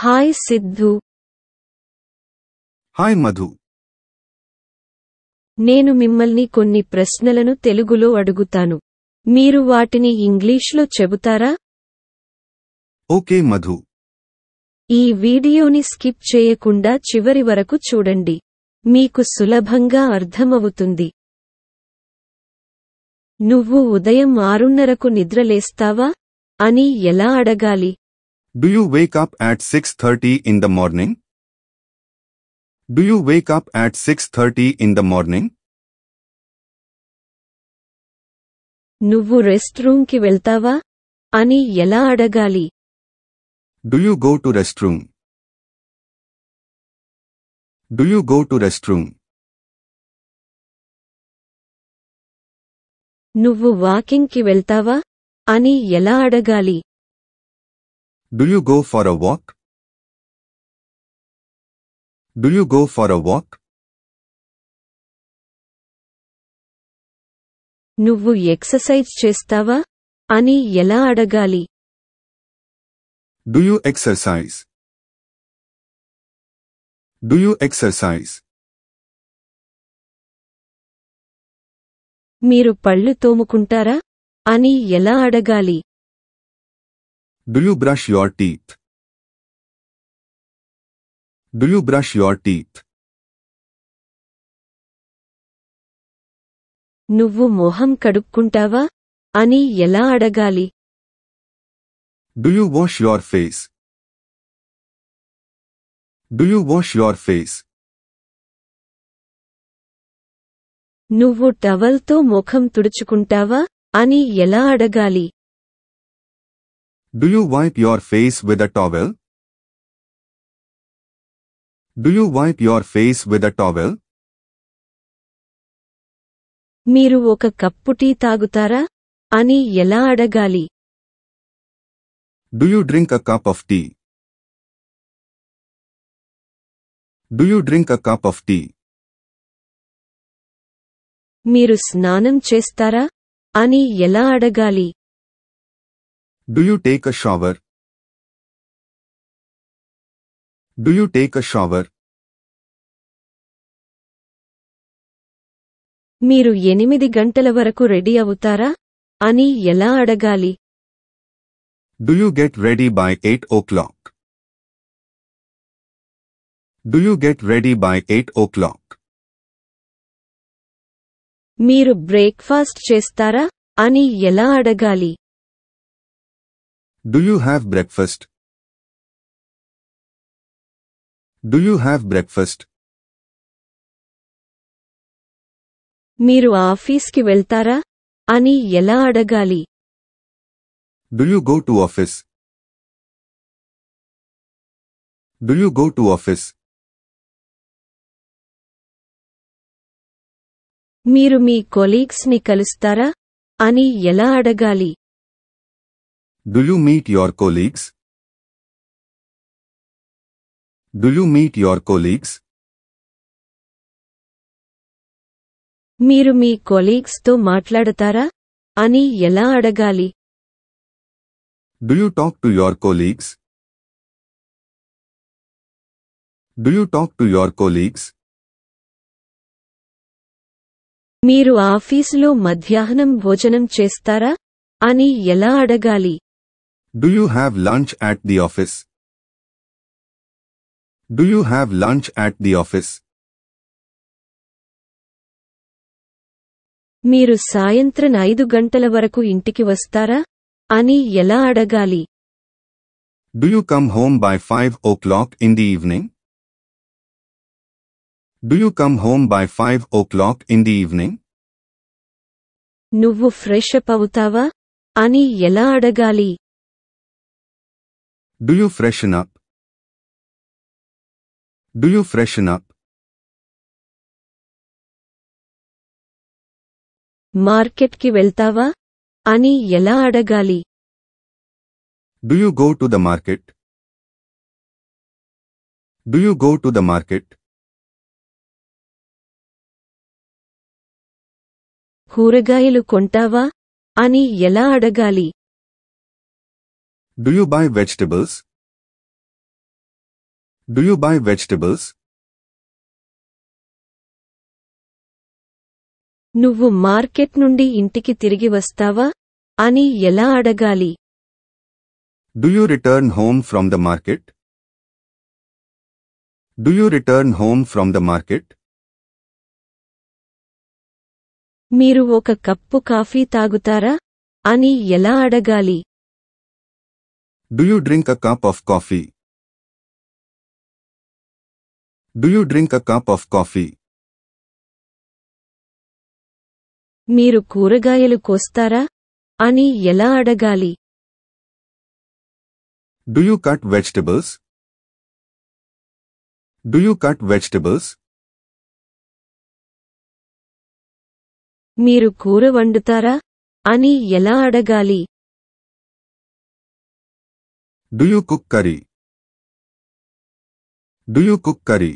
Hi Siddhu. Hi Madhu. నేను మిమ్మల్ని కొన్ని ప్రశ్నలను తెలుగులో అడుగుతాను. మీరు వాటిని ఇంగ్లీష్లో చెబుతారా? ఓకే మధు. ఈ వీడియోని స్కిప్ చేయకుండా చివరి వరకు చూడండి. మీకు సులభంగా అర్థమవుతుంది. నువ్వు ఉదయం 6:30కు నిద్రలేస్తావా అని ఎలా అడగాలి? Do you wake up at 6:30 in the morning? Do you wake up at 6:30 in the morning? నువ్వు రెస్ట్ రూమ్కి వెళ్తావా అని ఎలా అడగాలి? Do you go to restroom? Do you go to restroom? నువ్వు వాకింగ్కి వెళ్తావా అని ఎలా అడగాలి? Do you go for a walk? Do you go for a walk? నువ్వు ఎక్సర్సైజ్ చేస్తావా అని ఎలా అడగాలి? Do you exercise? Do you exercise? మీరు పళ్ళు తోముకుంటారా అని ఎలా అడగాలి? Do you brush your teeth? Do you brush your teeth? నువ్వు మొహం కడుక్కుంటావా అని ఎలా అడగాలి? Do you wash your face? Do you wash your face? నువ్వు టవల్తో ముఖం తుడుచుకుంటావా అని ఎలా అడగాలి? Do you wipe your face with a towel? Do you wipe your face with a towel? మీరు ఒక కప్పు టీ తాగుతారా అని ఎలా అడగాలి? Do you drink a cup of tea? Do you drink a cup of tea? మీరు స్నానం చేస్తారా అని ఎలా అడగాలి? Do you take a shower? Do you take a shower? మీరు 8 గంటల వరకు రెడీ అవుతారా అని ఎలా అడగాలి? Do you get ready by 8 o'clock? Do you get ready by 8 o'clock? మీరు బ్రేక్ఫాస్ట్ చేస్తారా అని ఎలా అడగాలి? Do you have breakfast? Do you have breakfast? మీరు ఆఫీస్కి వెళ్తారా అని ఎలా అడగాలి? Do you go to office? Do you go to office? మీరు మీ కొలీగ్స్ని కలుస్తారా అని ఎలా అడగాలి? Do you meet your colleagues? Do you meet your colleagues? మీరు మీ కొలీగ్స్తో మాట్లాడతారా అని ఎలా అడగాలి? Do you talk to your colleagues? Do you talk to your colleagues? మీరు ఆఫీసులో మధ్యాహ్నం భోజనం చేస్తారా అని ఎలా అడగాలి? Do you have lunch at the office? Do you have lunch at the office? మీరు సాయంత్రం 5 గంటల వరకు ఇంటికి వస్తారా అని ఎలా అడగాలి? Do you come home by 5 o'clock in the evening? Do you come home by 5 o'clock in the evening? నువ్వు ఫ్రెష్ అప్ అవుతావా అని ఎలా అడగాలి? Do you freshen up? Do you freshen up? మార్కెట్కి వెళ్తావా అని ఎలా అడగాలి? Do you go to the market? Do you go to the market? కూరగాయలు కొంటావా అని ఎలా అడగాలి? Do you buy vegetables? Do you buy vegetables? నువ్వు మార్కెట్ నుండి ఇంటికి తిరిగి వస్తావా అని ఎలా అడగాలి? Do you return home from the market? Do you return home from the market? మీరు ఒక కప్పు కాఫీ తాగుతారా అని ఎలా అడగాలి? Do you drink a cup of coffee? Do you drink a cup of coffee? మీరు కూరగాయలు కోస్తారా అని ఎలా అడగాలి? Do you cut vegetables? Do you cut vegetables? మీరు కూర వండుతారా అని ఎలా అడగాలి? Do you cook curry? Do you cook curry?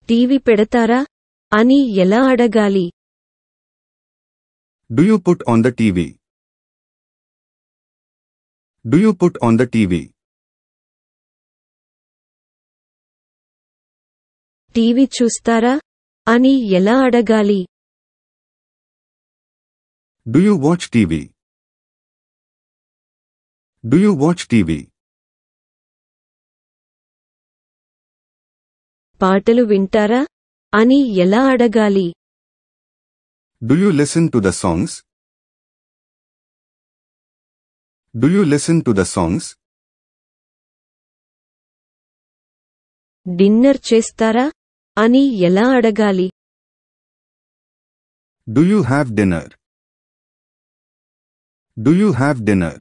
TV పెడతారా అని ఎలా అడగాలి? Do you put on the TV? Do you put on the TV? TV చూస్తారా అని ఎలా అడగాలి? Do you watch TV? Do you watch TV? పాటలు వింటారా అని ఎలా అడగాలి? Do you listen to the songs? Do you listen to the songs? Dinner చేస్తారా అని ఎలా అడగాలి? Do you have dinner? Do you have dinner?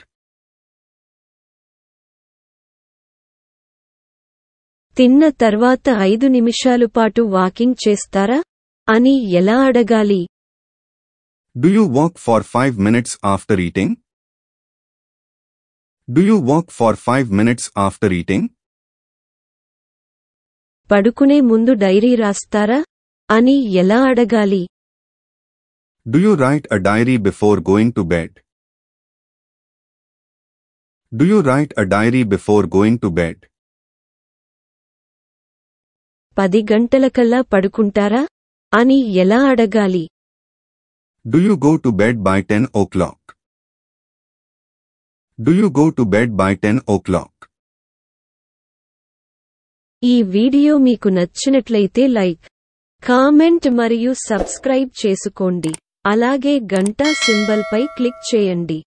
తిన్న తర్వాత 5 నిమిషాలు పాటు వాకింగ్ చేస్తారా అని ఎలా అడగాలి? Do you walk for 5 minutes after eating? Do you walk for 5 minutes after eating? పడుకునే ముందు డైరీ రాస్తారా అని ఎలా అడగాలి? Do you write a diary before going to bed? Do you write a diary before going to bed? 10 గంటలకల్లా పడుకుంటారా అని ఎలా అడగాలి? Do you go to bed by 10 o'clock? Do you go to bed by 10 o'clock? ఈ video మీకు నచ్చినట్లయితే like, comment మరియు subscribe చేసుకోండి. అలాగే గంట సింబల్ పై క్లిక్ చేయండి.